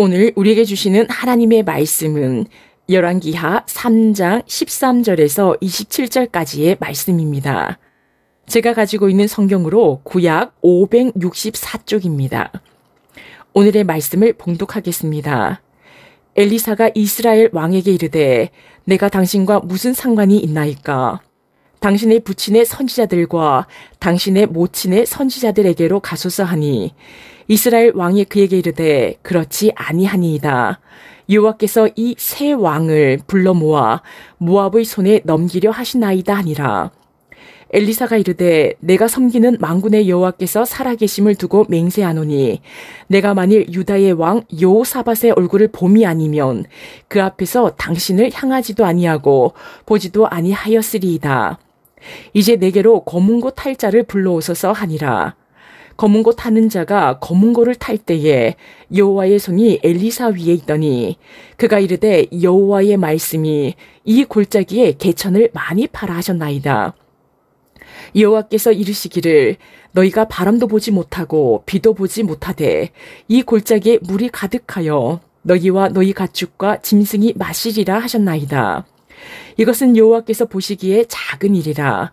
오늘 우리에게 주시는 하나님의 말씀은 열왕기하 3장 13절에서 27절까지의 말씀입니다. 제가 가지고 있는 성경으로 구약 564쪽입니다. 오늘의 말씀을 봉독하겠습니다. 엘리사가 이스라엘 왕에게 이르되 내가 당신과 무슨 상관이 있나이까? 당신의 부친의 선지자들과 당신의 모친의 선지자들에게로 가소서 하니 이스라엘 왕이 그에게 이르되 그렇지 아니하니이다. 여호와께서 이 세 왕을 불러 모아 모압의 손에 넘기려 하시나이다 하니라. 엘리사가 이르되 내가 섬기는 만군의 여호와께서 살아계심을 두고 맹세하노니 내가 만일 유다의 왕 여호사밧의 얼굴을 봄이 아니면 그 앞에서 당신을 향하지도 아니하고 보지도 아니하였으리이다. 이제 내게로 검은고 탈 자를 불러오소서 하니라. 검은고 타는 자가 검은고를 탈 때에 여호와의 손이 엘리사 위에 있더니 그가 이르되 여호와의 말씀이 이 골짜기에 개천을 많이 파라 하셨나이다. 여호와께서 이르시기를 너희가 바람도 보지 못하고 비도 보지 못하되 이 골짜기에 물이 가득하여 너희와 너희 가축과 짐승이 마시리라 하셨나이다. 이것은 여호와께서 보시기에 작은 일이라.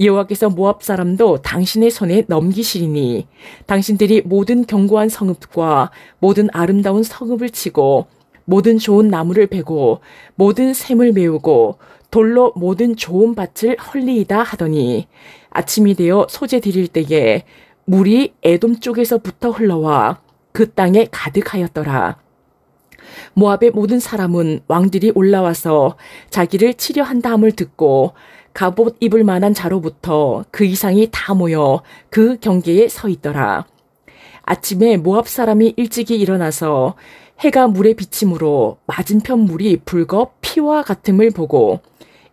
여호와께서 모압 사람도 당신의 손에 넘기시리니 당신들이 모든 견고한 성읍과 모든 아름다운 성읍을 치고 모든 좋은 나무를 베고 모든 샘을 메우고 돌로 모든 좋은 밭을 헐리이다 하더니 아침이 되어 소재 드릴 때에 물이 에돔 쪽에서부터 흘러와 그 땅에 가득하였더라. 모압의 모든 사람은 왕들이 올라와서 자기를 치려 한다 함을 듣고 갑옷 입을 만한 자로부터 그 이상이 다 모여 그 경계에 서 있더라. 아침에 모압 사람이 일찍이 일어나서 해가 물에 비침으로 맞은편 물이 붉어 피와 같음을 보고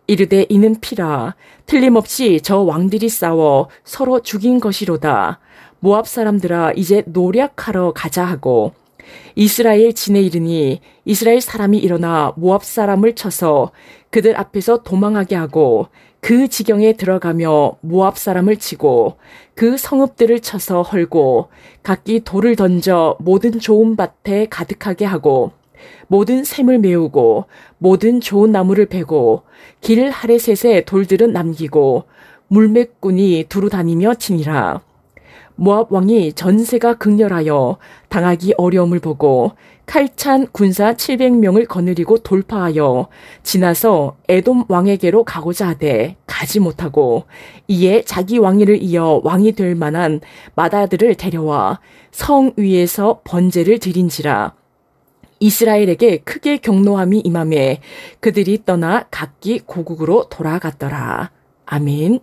이르되 이는 피라. 틀림없이 저 왕들이 싸워 서로 죽인 것이로다. 모압 사람들아 이제 노략하러 가자 하고 이스라엘 진에 이르니 이스라엘 사람이 일어나 모압 사람을 쳐서 그들 앞에서 도망하게 하고 그 지경에 들어가며 모압 사람을 치고 그 성읍들을 쳐서 헐고 각기 돌을 던져 모든 좋은 밭에 가득하게 하고 모든 샘을 메우고 모든 좋은 나무를 베고 길 하레셋에 돌들은 남기고 물매꾼이 두루 다니며 치니라. 모압 왕이 전세가 극렬하여 당하기 어려움을 보고 칼찬 군사 700명을 거느리고 돌파하여 지나서 에돔 왕에게로 가고자 하되 가지 못하고 이에 자기 왕위를 이어 왕이 될 만한 맏아들을 데려와 성 위에서 번제를 드린지라. 이스라엘에게 크게 경노함이 임하매 그들이 떠나 각기 고국으로 돌아갔더라. 아멘.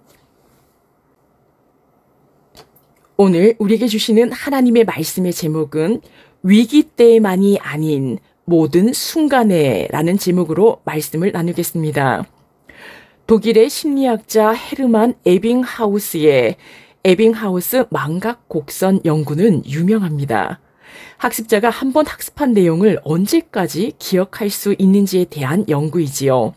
오늘 우리에게 주시는 하나님의 말씀의 제목은 위기 때만이 아닌 모든 순간에 라는 제목으로 말씀을 나누겠습니다. 독일의 심리학자 헤르만 에빙하우스의 에빙하우스 망각 곡선 연구는 유명합니다. 학습자가 한 번 학습한 내용을 언제까지 기억할 수 있는지에 대한 연구이지요.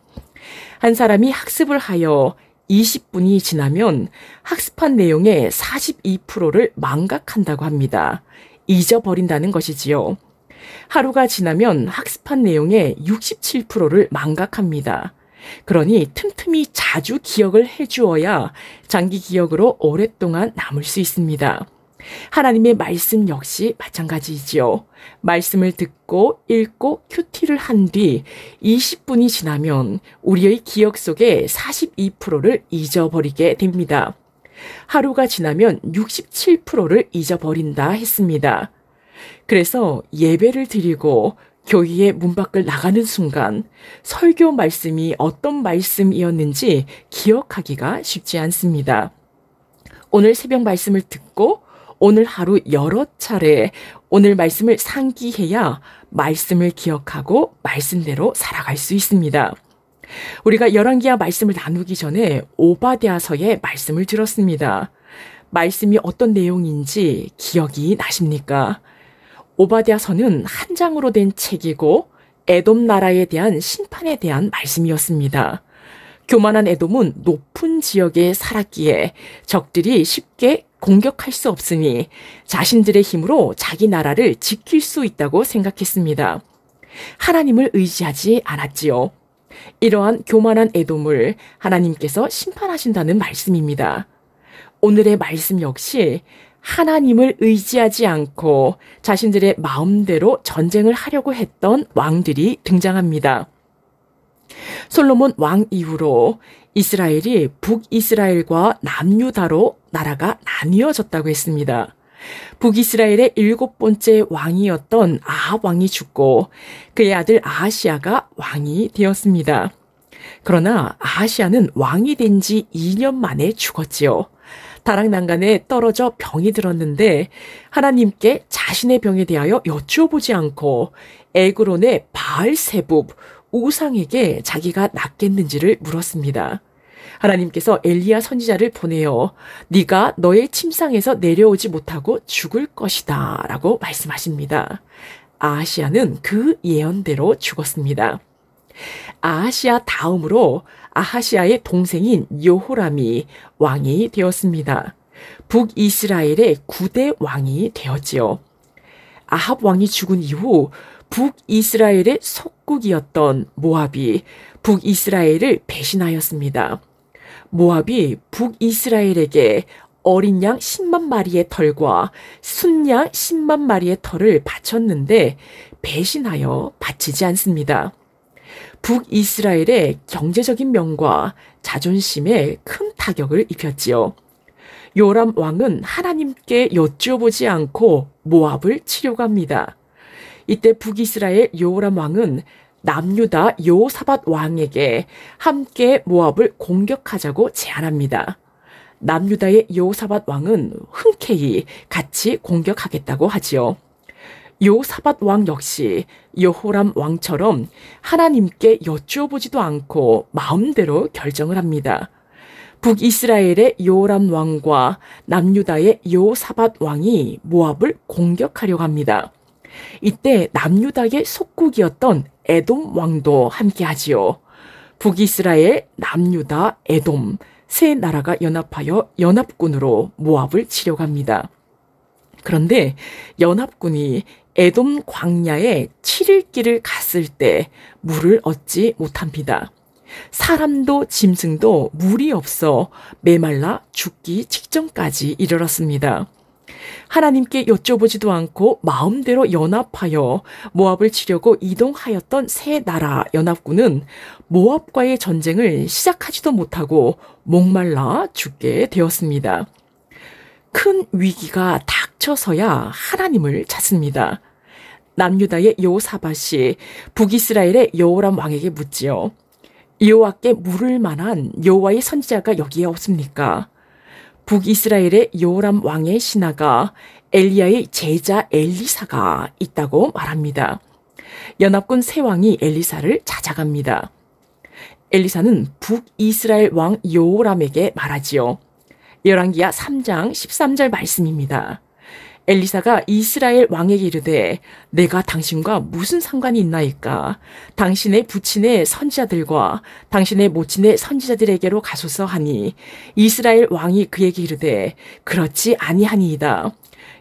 한 사람이 학습을 하여 20분이 지나면 학습한 내용의 42%를 망각한다고 합니다. 잊어버린다는 것이지요. 하루가 지나면 학습한 내용의 67%를 망각합니다. 그러니 틈틈이 자주 기억을 해주어야 장기 기억으로 오랫동안 남을 수 있습니다. 하나님의 말씀 역시 마찬가지이지요. 말씀을 듣고 읽고 큐티를 한 뒤 20분이 지나면 우리의 기억 속에 42%를 잊어버리게 됩니다. 하루가 지나면 67%를 잊어버린다 했습니다. 그래서 예배를 드리고 교회의 문 밖을 나가는 순간 설교 말씀이 어떤 말씀이었는지 기억하기가 쉽지 않습니다. 오늘 새벽 말씀을 듣고 오늘 하루 여러 차례 오늘 말씀을 상기해야 말씀을 기억하고 말씀대로 살아갈 수 있습니다. 우리가 열왕기하 말씀을 나누기 전에 오바댜서의 말씀을 들었습니다. 말씀이 어떤 내용인지 기억이 나십니까? 오바댜서는 한 장으로 된 책이고 에돔 나라에 대한 심판에 대한 말씀이었습니다. 교만한 에돔은 높은 지역에 살았기에 적들이 쉽게 공격할 수 없으니 자신들의 힘으로 자기 나라를 지킬 수 있다고 생각했습니다. 하나님을 의지하지 않았지요. 이러한 교만한 에돔을 하나님께서 심판하신다는 말씀입니다. 오늘의 말씀 역시 하나님을 의지하지 않고 자신들의 마음대로 전쟁을 하려고 했던 왕들이 등장합니다. 솔로몬 왕 이후로 이스라엘이 북이스라엘과 남유다로 나라가 나뉘어졌다고 했습니다. 북이스라엘의 7번째 왕이었던 아합 왕이 죽고 그의 아들 아하시아가 왕이 되었습니다. 그러나 아하시아는 왕이 된 지 2년 만에 죽었지요. 다락난간에 떨어져 병이 들었는데 하나님께 자신의 병에 대하여 여쭈어보지 않고 에그론의 바알세붑 우상에게 자기가 낫겠는지를 물었습니다. 하나님께서 엘리야 선지자를 보내어 네가 너의 침상에서 내려오지 못하고 죽을 것이다 라고 말씀하십니다. 아하시아는 그 예언대로 죽었습니다. 아하시아 다음으로 아하시아의 동생인 여호람이 왕이 되었습니다. 북이스라엘의 9대 왕이 되었지요. 아합 왕이 죽은 이후 북이스라엘의 속국이었던 모압이 북이스라엘을 배신하였습니다. 모압이 북이스라엘에게 어린 양 10만 마리의 털과 순양 10만 마리의 털을 바쳤는데 배신하여 바치지 않습니다. 북이스라엘의 경제적인 명과 자존심에 큰 타격을 입혔지요. 요람 왕은 하나님께 여쭈어보지 않고 모압을 치려고 합니다. 이때 북이스라엘 요람 왕은 남유다 여호사밧 왕에게 함께 모압을 공격하자고 제안합니다. 남유다의 여호사밧 왕은 흔쾌히 같이 공격하겠다고 하지요. 여호사밧 왕 역시 여호람 왕처럼 하나님께 여쭈어보지도 않고 마음대로 결정을 합니다. 북이스라엘의 여호람 왕과 남유다의 여호사밧 왕이 모압을 공격하려고 합니다. 이때 남유다의 속국이었던 에돔 왕도 함께하지요. 북이스라엘, 남유다, 에돔 세 나라가 연합하여 연합군으로 모압을 치려고 합니다. 그런데 연합군이 에돔 광야에 7일 길을 갔을 때 물을 얻지 못합니다. 사람도 짐승도 물이 없어 메말라 죽기 직전까지 이르렀습니다. 하나님께 여쭤보지도 않고 마음대로 연합하여 모압을 치려고 이동하였던 세 나라 연합군은 모압과의 전쟁을 시작하지도 못하고 목말라 죽게 되었습니다. 큰 위기가 닥쳐서야 하나님을 찾습니다. 남유다의 여호사밧이 북이스라엘의 여호람 왕에게 묻지요. 여호와께 물을 만한 여호와의 선지자가 여기에 없습니까? 북이스라엘의 여호람 왕의 신하가 엘리야의 제자 엘리사가 있다고 말합니다. 연합군 세 왕이 엘리사를 찾아갑니다. 엘리사는 북이스라엘 왕 여호람에게 말하지요. 열왕기하 3장 13절 말씀입니다. 엘리사가 이스라엘 왕에게 이르되 내가 당신과 무슨 상관이 있나이까? 당신의 부친의 선지자들과 당신의 모친의 선지자들에게로 가소서 하니 이스라엘 왕이 그에게 이르되 그렇지 아니하니이다.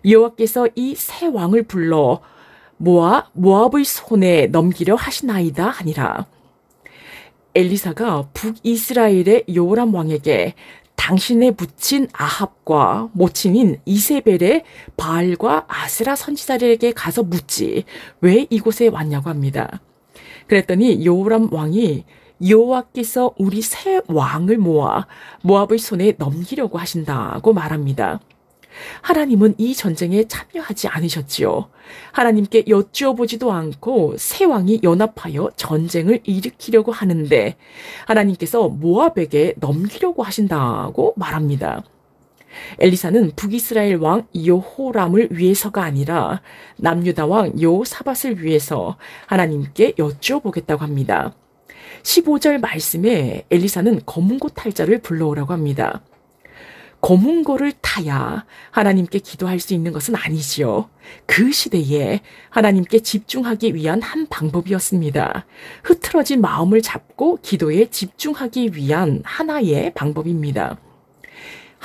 여호와께서 이 세 왕을 불러 모압의 손에 넘기려 하시나이다 하니라. 엘리사가 북이스라엘의 여호람 왕에게 당신의 부친 아합과 모친인 이세벨의 바알과 아세라 선지자들에게 가서 묻지 왜 이곳에 왔냐고 합니다. 그랬더니 여호람 왕이 여호와께서 우리 세 왕을 모아 모압의 손에 넘기려고 하신다고 말합니다. 하나님은 이 전쟁에 참여하지 않으셨지요. 하나님께 여쭈어보지도 않고 세 왕이 연합하여 전쟁을 일으키려고 하는데 하나님께서 모압에게 넘기려고 하신다고 말합니다. 엘리사는 북이스라엘 왕 여호람을 위해서가 아니라 남유다 왕 여호사밧을 위해서 하나님께 여쭈어보겠다고 합니다. 15절 말씀에 엘리사는 검은고 탈자를 불러오라고 합니다. 검은고를 타야 하나님께 기도할 수 있는 것은 아니지요. 그 시대에 하나님께 집중하기 위한 한 방법이었습니다. 흐트러진 마음을 잡고 기도에 집중하기 위한 하나의 방법입니다.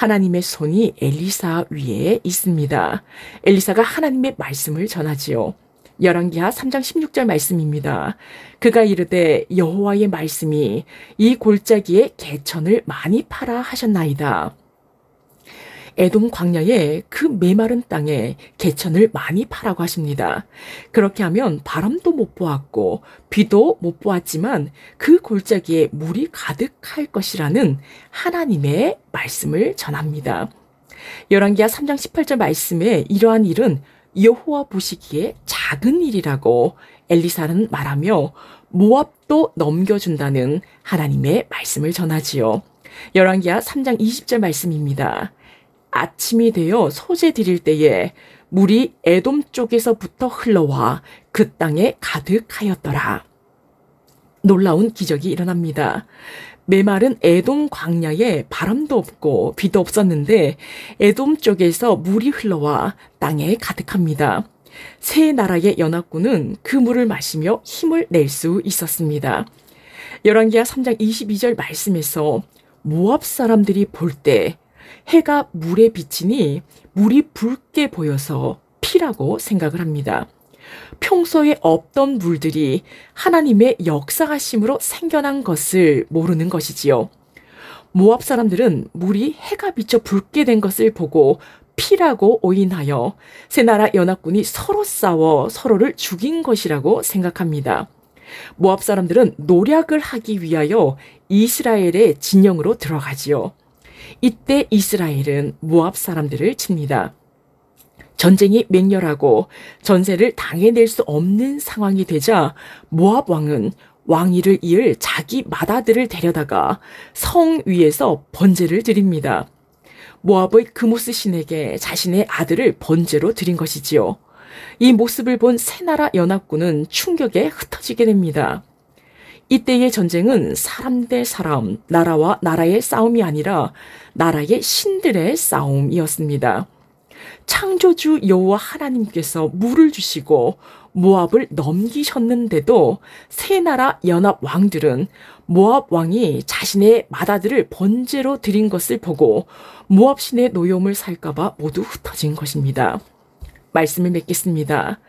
하나님의 손이 엘리사 위에 있습니다. 엘리사가 하나님의 말씀을 전하지요. 열왕기하 3장 16절 말씀입니다. 그가 이르되 여호와의 말씀이 이 골짜기에 개천을 많이 파라 하셨나이다. 에돔 광야에 그 메마른 땅에 개천을 많이 파라고 하십니다. 그렇게 하면 바람도 못 보았고 비도 못 보았지만 그 골짜기에 물이 가득할 것이라는 하나님의 말씀을 전합니다. 열왕기하 3장 18절 말씀에 이러한 일은 여호와 보시기에 작은 일이라고 엘리사는 말하며 모압도 넘겨준다는 하나님의 말씀을 전하지요. 열왕기하 3장 20절 말씀입니다. 아침이 되어 소재 드릴 때에 물이 에돔 쪽에서부터 흘러와 그 땅에 가득하였더라. 놀라운 기적이 일어납니다. 메마른 에돔 광야에 바람도 없고 비도 없었는데 에돔 쪽에서 물이 흘러와 땅에 가득합니다. 세 나라의 연합군은 그 물을 마시며 힘을 낼 수 있었습니다. 열왕기하 3장 22절 말씀에서 모압 사람들이 볼 때 해가 물에 비치니 물이 붉게 보여서 피라고 생각을 합니다. 평소에 없던 물들이 하나님의 역사하심으로 생겨난 것을 모르는 것이지요. 모압 사람들은 물이 해가 비쳐 붉게 된 것을 보고 피라고 오인하여 세 나라 연합군이 서로 싸워 서로를 죽인 것이라고 생각합니다. 모압 사람들은 노략을 하기 위하여 이스라엘의 진영으로 들어가지요. 이때 이스라엘은 모압 사람들을 칩니다. 전쟁이 맹렬하고 전세를 당해낼 수 없는 상황이 되자 모압 왕은 왕위를 이을 자기 맏아들을 데려다가 성 위에서 번제를 드립니다. 모압의 그모스 신에게 자신의 아들을 번제로 드린 것이지요. 이 모습을 본 세 나라 연합군은 충격에 흩어지게 됩니다. 이때의 전쟁은 사람 대 사람, 나라와 나라의 싸움이 아니라 나라의 신들의 싸움이었습니다. 창조주 여호와 하나님께서 물을 주시고 모압을 넘기셨는데도 세 나라 연합 왕들은 모압 왕이 자신의 맏아들을 번제로 드린 것을 보고 모압 신의 노여움을 살까 봐 모두 흩어진 것입니다. 말씀을 맺겠습니다.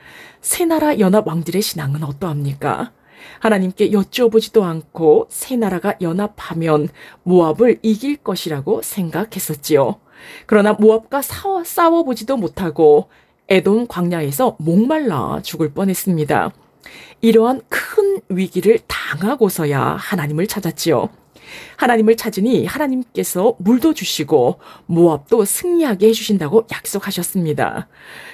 세 나라 연합 왕들의 신앙은 어떠합니까? 하나님께 여쭈어보지도 않고 세 나라가 연합하면 모압을 이길 것이라고 생각했었지요. 그러나 모압과 싸워보지도 못하고 에돔 광야에서 목말라 죽을 뻔했습니다. 이러한 큰 위기를 당하고서야 하나님을 찾았지요. 하나님을 찾으니 하나님께서 물도 주시고 모압도 승리하게 해주신다고 약속하셨습니다.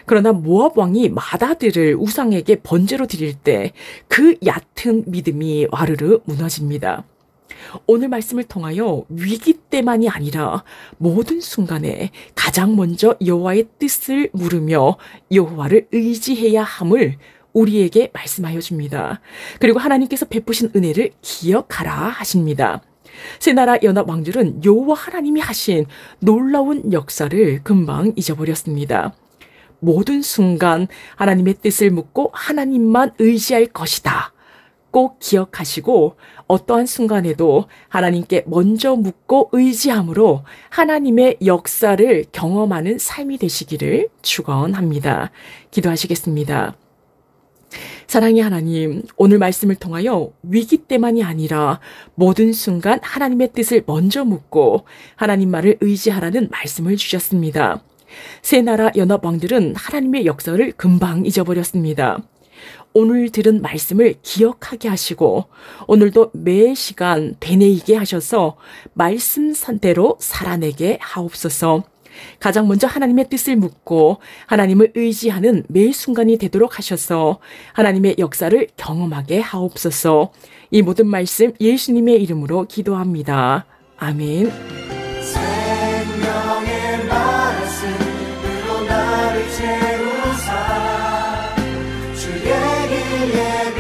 그러나 모압 왕이 맏아들을 우상에게 번제로 드릴 때 그 얕은 믿음이 와르르 무너집니다. 오늘 말씀을 통하여 위기 때만이 아니라 모든 순간에 가장 먼저 여호와의 뜻을 물으며 여호와를 의지해야 함을 우리에게 말씀하여 줍니다. 그리고 하나님께서 베푸신 은혜를 기억하라 하십니다. 세 나라 연합 왕들은 여호와 하나님이 하신 놀라운 역사를 금방 잊어버렸습니다. 모든 순간 하나님의 뜻을 묻고 하나님만 의지할 것이다. 꼭 기억하시고 어떠한 순간에도 하나님께 먼저 묻고 의지함으로 하나님의 역사를 경험하는 삶이 되시기를 축원합니다. 기도하시겠습니다. 사랑의 하나님, 오늘 말씀을 통하여 위기 때만이 아니라 모든 순간 하나님의 뜻을 먼저 묻고 하나님 말을 의지하라는 말씀을 주셨습니다. 세 나라 연합 왕들은 하나님의 역사를 금방 잊어버렸습니다. 오늘 들은 말씀을 기억하게 하시고 오늘도 매 시간 되뇌이게 하셔서 말씀대로 살아내게 하옵소서. 가장 먼저 하나님의 뜻을 묻고 하나님을 의지하는 매 순간이 되도록 하셔서 하나님의 역사를 경험하게 하옵소서. 이 모든 말씀 예수님의 이름으로 기도합니다. 아멘. 생명의 말씀으로 나를 채우사 주의 길에